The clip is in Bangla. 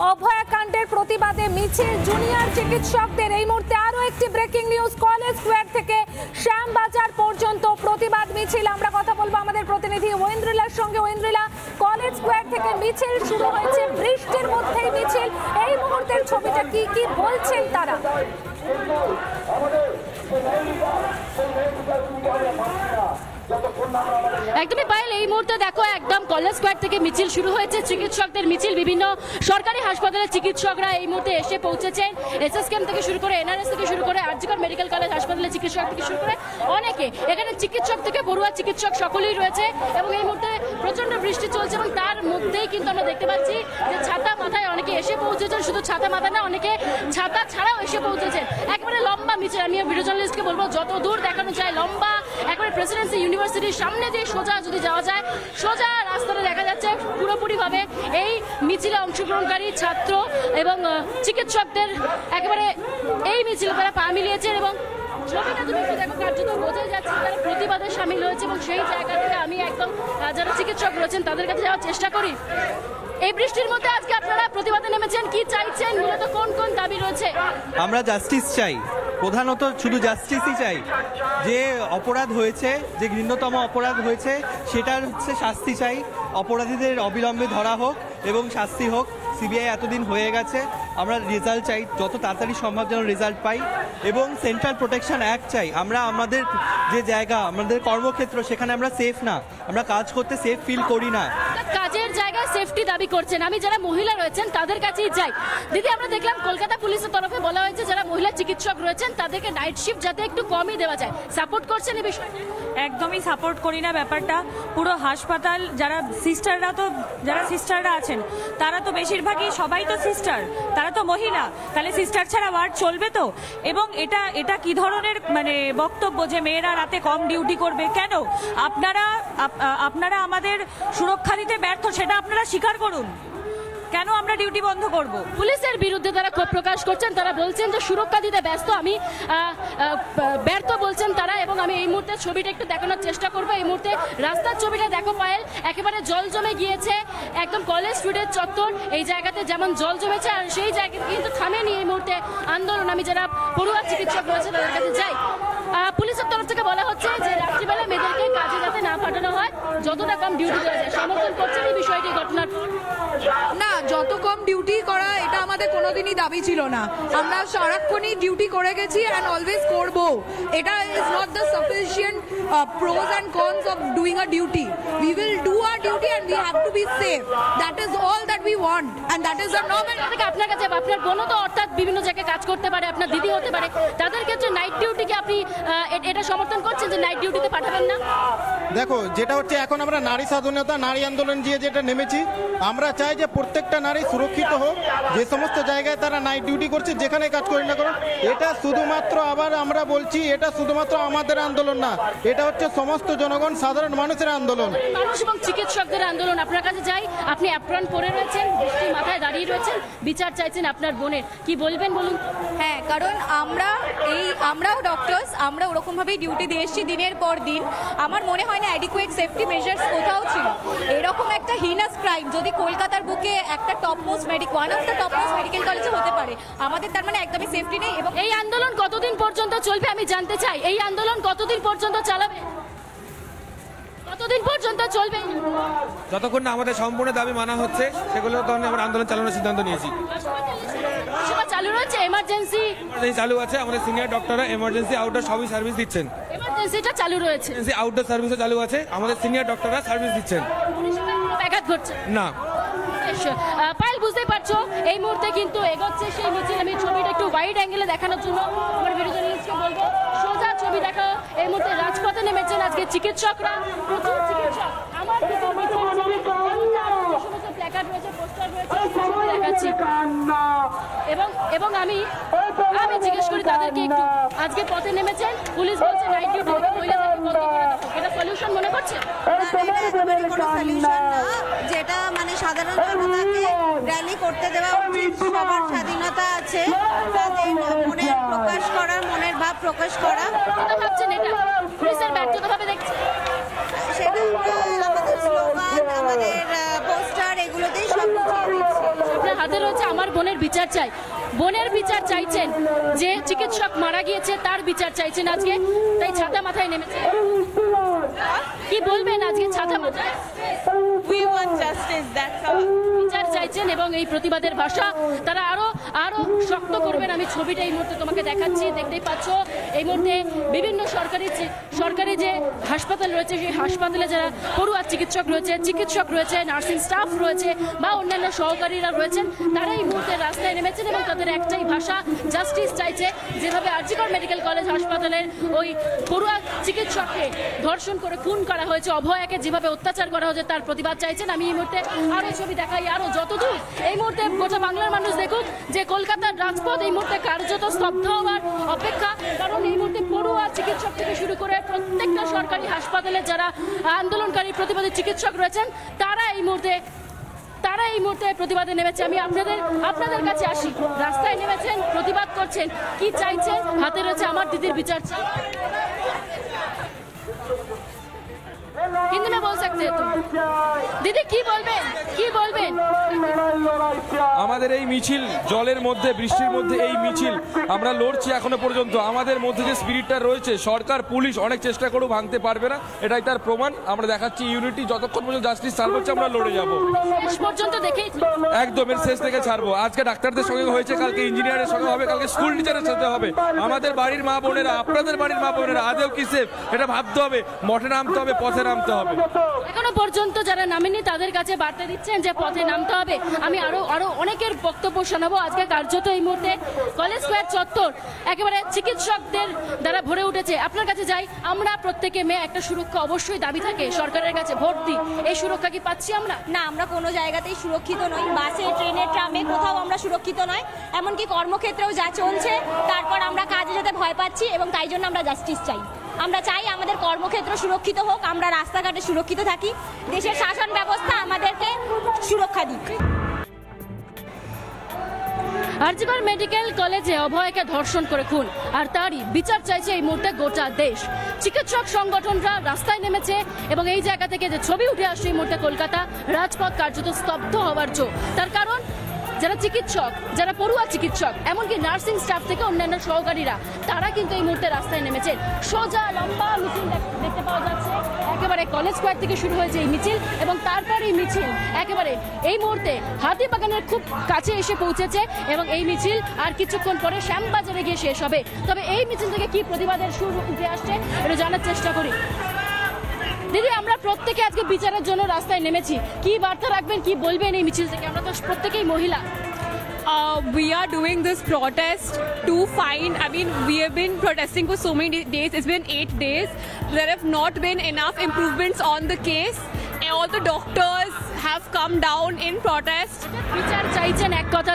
অভয়াকাণ্ডের প্রতিবাদে মিছিল জুনিয়র চিকিৎসকদের। এই মুহূর্তে আরো একটি ব্রেকিং নিউজ, কলেজ স্কোয়ার থেকে শ্যামবাজার পর্যন্ত প্রতিবাদ মিছিল। আমরা কথা বলবো আমাদের প্রতিনিধি ঐন্দ্রিলার সঙ্গে। ঐন্দ্রিলা, কলেজ স্কোয়ার থেকে মিছিল শুরু হয়েছে, বৃষ্টির মধ্যেই মিছিল। এই মুহূর্তের ছবিটা কি বলছেন তারা? একদমই পায়েল, এই মুহূর্তে দেখো একদম কলেজ স্কোয়ার থেকে মিছিল শুরু হয়েছে, চিকিৎসকদের মিছিল। বিভিন্ন সরকারি হাসপাতালের চিকিৎসকরা এই মুহূর্তে এসে পৌঁছেছেন। এসএসকেএম থেকে শুরু করে, এনআরএস থেকে শুরু করে, আরজিকর মেডিকেল কলেজ হাসপাতালের চিকিৎসক থেকে শুরু করে অনেকে, এখানে চিকিৎসক থেকে পড়ুয়া চিকিৎসক সকলেই রয়েছে। এবং এই মুহূর্তে প্রচন্ড বৃষ্টি চলছে এবং তার মধ্যেই কিন্তু আমরা দেখতে পাচ্ছি যে ছাতা মাথায় অনেকে এসে পৌঁছেছেন। শুধু ছাতা মাথা না, অনেকে ছাতা ছাড়াও এসে পৌঁছেছেন। একেবারে লম্বা মিছিল। আমি ভিডিও জার্নালিস্টকে বলবো যত দূর দেখানো যায় লম্বা, একেবারে প্রেসিডেন্সি ইউনিভার্সিটির সামনে দিয়ে সোজা যদি যাওয়া যায়, সোজা রাস্তাটা দেখা যাচ্ছে পুরোপুরিভাবে এই মিছিলে অংশগ্রহণকারী ছাত্র এবং চিকিৎসকদের একেবারে এই মিছিলে তারা পা মিলিয়েছেন। এবং ছবিটা তুমি একটু দেখো, কার্যত বোঝাই যাচ্ছে তারা প্রতিবাদে সামিল হয়েছে। এবং সেই জায়গা থেকে আমি একদম যারা চিকিৎসক রয়েছেন তাদের কাছে যাওয়ার চেষ্টা করি। এই বৃষ্টির মধ্যে আজকে আপনারা প্রতিবাদে নেমেছেন, কি চাইছেন, মূলত কোন কোন দাবি রয়েছে? আমরা জাস্টিস চাই, প্রধানত শুধু জাস্টিসই চাই। যে অপরাধ হয়েছে, যে ঘৃণ্যতম অপরাধ হয়েছে, সেটার শাস্তি চাই। অপরাধীদের অবিলম্বে ধরা হোক এবং শাস্তি হোক। সিবিআই এতদিন হয়ে গেছে, আমরা রেজাল্ট চাই, যত তাড়াতাড়ি সম্ভব যেন রেজাল্ট পাই। এবং সেন্ট্রাল প্রোটেকশন অ্যাক্ট চাই। আমরা আমাদের যে জায়গা, আমাদের কর্মক্ষেত্র, সেখানে আমরা সেফ না, আমরা কাজ করতে সেফ ফিল করি না। কাজের জায়গায় সেফটি দাবি করছেন। আমি যারা মহিলা রয়েছেন তাদের কাছেই যাই। দিদি, আমরা দেখলাম কলকাতা পুলিশের তরফে বলা হয়েছে যারা মহিলা চিকিৎসক রয়েছেন তাদেরকে নাইট শিফট যাতে একটু কমই দেওয়া যায়। সাপোর্ট করছেন এই বিষয়টা? একদমই সাপোর্ট করি না ব্যাপারটা। পুরো হাসপাতাল যারা সিস্টাররা আছেন তারা তো বেশিরভাগই সবাই তো সিস্টার, তারা তো মহিলা। তাহলে সিস্টার ছাড়া ওয়ার্ড চলবে তো? এবং এটা কি ধরনের মানে বক্তব্য যে মেয়েরা রাতে কম ডিউটি করবে? কেন আপনারা আমাদের সুরক্ষা দিতে ব্যর্থ, সেটা আপনারা স্বীকার করুন। কেন আমরা ডিউটি বন্ধ করব? পুলিশের বিরুদ্ধে তারা ক্ষোভ প্রকাশ করছেন। তারা বলছেন যে সুরক্ষা দিতে ব্যস্ত, আমি ব্যর্থ বলছেন তারা। এবং আমি এই মুহূর্তে ছবিটা একটু দেখানোর চেষ্টা করব। এই মুহূর্তে রাস্তার ছবিটা দেখো পায়েল, একেবারে জল জমে গিয়েছে। একদম কলেজ স্ট্রিটের চত্বর, এই জায়গাতে যেমন জল জমেছে, আর সেই জায়গাতে কিন্তু থামেনি এই মুহূর্তে আন্দোলন। আমি যারা পড়ুয়া চিকিৎসক রয়েছে তাদের কাছে যাই। পুলিশের তরফ থেকে বলা হচ্ছে যে রাত্রিবেলা মেয়েদেরকে কাজে যাতে না পাঠানো হয়, যতটা কম ডিউটি দেওয়া যায়। সমর্থন করছেন এই বিষয়টি ঘটনার? না, যত কম ডিউটি করা এটা আমাদের কোনোদিনই দাবি ছিল না। আমরা সারাক্ষণই ডিউটি করে গেছি অ্যান্ড অলওয়েজ করব। এটা is not the sufficient pros and cons of doing a duty. We will do our duty and we have to be safe. That is all that we want and that is the normal. আপনার কাছে আপনার বোনও তো অর্থাৎ বিভিন্ন জায়গায় কাজ করতে পারে, আপনার দিদি হতে পারে, তাদের ক্ষেত্রে নাইট ডিউটিকে আপনি এটা সমর্থন করছেন যে নাইট ডিউটিতে পাঠাবেন না? দেখো, যেটা হচ্ছে এখন আমরা নারী স্বাধীনতা, নারী আন্দোলন দিয়ে যেটা নেমেছি, আমরা চাই যে প্রত্যেকটা নারী সুরক্ষিত হোক। যে সমস্ত জায়গায় তারা নাইট ডিউটি করছে, যেখানে কাজ করি না করুন, এটা শুধুমাত্র, আবার আমরা বলছি, এটা শুধুমাত্র আমাদের আন্দোলন না, এটা হচ্ছে সমস্ত জনগণ, সাধারণ মানুষের আন্দোলন, মানুষ এবং চিকিৎসকদের আন্দোলন। আপনার কাছে যাই, আপনি অ্যাপ্রন পরে রয়েছেন, বৃষ্টি মাথায় দাঁড়িয়ে রয়েছেন, বিচার চাইছেন আপনার বোনের, কি বলবেন বলুন? হ্যাঁ, কারণ আমরাও ডক্টরস, আমরা ওরকমভাবেই ডিউটি দিয়ে এসেছি দিনের পর দিন। আমার মনে হয় না অ্যাডিকুয়েট সেফটি মেজার্স কোথাও ছিল। এরকম একটা হিনাস ক্রাইম যদি কলকাতার বুকে একটা one of the top most medical কলেজে হতে পারে, আমাদের তার মানে একদমই সেফটি নেই। এবং এই আন্দোলন কতদিন পর্যন্ত চলবে আমি জানতে চাই। এই আন্দোলন কতদিন পর্যন্ত চালাবে? কতদিন পর্যন্ত চলবে? যতক্ষণ না আমাদের সম্পূর্ণ দাবি মানা হচ্ছে, সেগুলো তখন আমরা আন্দোলন চালানোর সিদ্ধান্ত নিয়েছি। চালু রয়েছে, এমার্জেন্সি চালু আছে। আমাদের সিনিয়র ডক্টররা এমার্জেন্সি আউটডোর সবই সার্ভিস দিচ্ছেন। এমার্জেন্সিটা চালু রয়েছে, আউটডোর সার্ভিসও চালু আছে। আমাদের সিনিয়র ডক্টররা সার্ভিস দিচ্ছেন, ব্যাঘাত ঘটছে না। পায়েল, বুঝতেই পারছো এই মুহূর্তে কিন্তু এগোচ্ছে সেই মিছিল। আমি ছবিটা একটু ওয়াইড অ্যাঙ্গেলে দেখানোর জন্য আমার ভিডিও জার্নালিস্টকে বলবো সোজা ছবি দেখা। এই মুহূর্তে রাজপথে নেমেছেন আজকে চিকিৎসকরা, প্রচুর চিকিৎসক। আমার সমস্ত প্ল্যাকার্ড রয়েছে, পোস্টার রয়েছে, দেখাচ্ছি। এবং আমি জিজ্ঞেস করি তাদেরকে একটু, আজকে পথে নেমেছেন, পুলিশ বলছে নাইট ডিউটি মহিলাদের বন্ধ করে দাও, এটা সলিউশন মনে করছে? যেটা মানে সাধারণ জনতাকে র্যালি করতে দেওয়া উচিত। সবার স্বাধীনতা আছে তাদের মনের প্রকাশ করার, মনের ভাব প্রকাশ করা। ভাবছেন এটা পুলিশের ব্যর্থতাভাবে দেখছেন? সেটা আমাদের স্লোগান, আমাদের পোস্টার, এগুলোতেই সব কিছু। হাতে রয়েছে আমার বোনের বিচার চাই। বোনের বিচার চাইছেন, যে চিকিৎসক মারা গিয়েছে তার বিচার চাইছেন আজকে, তাই ছাতা মাথায় নেমেছে। কি বলবেন আজকে ছাতা মাথায়? We want justice, that's all. বিচার চাইছেন এবং এই প্রতিবাদের ভাষা তারা আরো আরো শক্ত করবেন। আমি ছবিটা এই মুহূর্তে তোমাকে দেখাচ্ছি, দেখতেই পাচ্ছ এই মুহূর্তে বিভিন্ন সরকারি যে হাসপাতাল রয়েছে, সেই হাসপাতালে যারা পড়ুয়া চিকিৎসক রয়েছে, নার্সিং স্টাফ রয়েছে বা অন্যান্য সহকারীরা রয়েছেন, তারা এই মুহূর্তে রাস্তায় নেমেছেন এবং তাদের একটাই ভাষা, জাস্টিস চাইছে। যেভাবে আরজিকর মেডিকেল কলেজ হাসপাতালের ওই পড়ুয়া চিকিৎসককে ধর্ষণ করে খুন করা হয়েছে, অভয়াকে যেভাবে অত্যাচার করা হয়েছে, তার প্রতিবাদ চাইছেন। আমি এই মুহূর্তে আরো ছবি দেখাই, আরো যতদূর এই মুহূর্তে গোটা বাংলার মানুষ দেখুক যে কলকাতার রাজপথ এই মুহূর্তে কার্যত স্তব্ধ হওয়ার অপেক্ষা। কারণ এই মুহূর্তে পড়ুয়া চিকিৎসক থেকে শুরু করে প্রত্যেকটা সরকারি হাসপাতালে যারা আন্দোলনকারী প্রতিবাদী চিকিৎসক রয়েছেন, তারা এই মুহূর্তে প্রতিবাদে নেমেছে। আমি আপনাদের কাছে আসি, রাস্তায় নেমেছেন, প্রতিবাদ করছেন, কি চাইছেন? হাতে রয়েছে আমার দিদির বিচার চাই। हिंदी में बोल सकते हैं तुम दीदी, কি বলবেন? আমাদের এই মিছিল জলের মধ্যে, বৃষ্টির মধ্যে এই মিছিল আমরা লড়ছি এখনো পর্যন্ত। আমাদের মধ্যে যে স্পিরিটটা রয়েছে, সরকার পুলিশ অনেক চেষ্টা করেও ভাঙতে পারবে না, এটাই তার প্রমাণ। আমরা দেখাচ্ছি ইউনিটি, যতক্ষণ পর্যন্ত জাস্টিস সার্ভ হচ্ছে আমরা লড়ে যাব শেষ পর্যন্ত। দেখেই একদম এর শেষ থেকে ছাড়বো। আজকে ডাক্তারদের সঙ্গে হয়েছে, কালকে ইঞ্জিনিয়ারের সঙ্গে হবে, কালকে স্কুল টিচারের সাথে হবে। আমাদের বাড়ির মা বোনেরা, আপনাদের বাড়ির মা বোনেরা আদেও কি সেফ, এটা ভাবতে হবে। মঠে নামতে হবে, পথে নামতে হবে। এখনো পর্যন্ত যারা নামেনি তাদের কাছে বার্তা দিচ্ছেন যে পথে নামতে হবে। আমি আরো অনেকের বক্তব্য শোনাবো। আজকে কার্যত এই মুহূর্তে কলেজ স্কয়ার চত্বর একেবারে চিকিৎসকদের দ্বারা ভরে উঠেছে। আপনার কাছে যাই, আমরা প্রত্যেকে মেয়ে একটা সুরক্ষা অবশ্যই দাবি থাকে সরকারের কাছে, ভোট দিই। এই সুরক্ষা কি পাচ্ছি আমরা? না, আমরা কোনো জায়গাতেই সুরক্ষিত নই। বাসে, ট্রেনে, ট্রামে কোথাও আমরা সুরক্ষিত নয়। এমনকি কর্মক্ষেত্রেও যা চলছে, তারপর আমরা কাজে যেতে ভয় পাচ্ছি এবং তাই জন্য আমরা জাস্টিস চাই। আমরা চাই আমাদের কর্মক্ষেত্র সুরক্ষিত হোক, আমরা রাস্তাঘাটে সুরক্ষিত থাকি, দেশের শাসন ব্যবস্থা আমাদেরকে সুরক্ষা দিক। আরজিকর মেডিকেল কলেজে অভয়াকে ধর্ষণ করে খুন, আর তারই বিচার চাইছে এই মুহূর্তে গোটা দেশ। চিকিৎসক সংগঠনরা রাস্তায় নেমেছে এবং এই জায়গা থেকে যে ছবি উঠে আসছে এই মুহূর্তে কলকাতা রাজপথ কার্যত স্তব্ধ হওয়ার জো। তার কারণ যারা চিকিৎসক, যারা পড়ুয়া চিকিৎসক, এমনকি নার্সিং স্টাফ থেকে অন্যান্য সহকারীরা, তারা কিন্তু এই মুহূর্তে রাস্তায় নেমেছে। সোজা লম্বা মিছিল দেখতে পাওয়া যাচ্ছে। একেবারে কলেজ স্কয়ার থেকে শুরু হয়েছে এই মিছিল এবং তারপর এই মিছিল একেবারে এই মুহূর্তে হাতিবাগানের খুব কাছে এসে পৌঁছেছে এবং এই মিছিল আর কিছুক্ষণ পরে শ্যামবাজারে গিয়ে শেষ হবে। তবে এই মিছিল থেকে কি প্রতিবাদের সুর উঠে আসছে এটা জানার চেষ্টা করি। দিদি, আমরা প্রত্যেকে আজকে বিচারের জন্য রাস্তায় নেমেছি, কি বার্তা রাখবেন, কি বলবেন এই মিছিল থেকে? আমরা তো প্রত্যেকেই মহিলা। We are doing this protest to find, we have been protesting for so many days. It's been 8 days. There have not been enough improvements on the case. All the doctors have come down in protest. বিচার চাইছেন এক কথা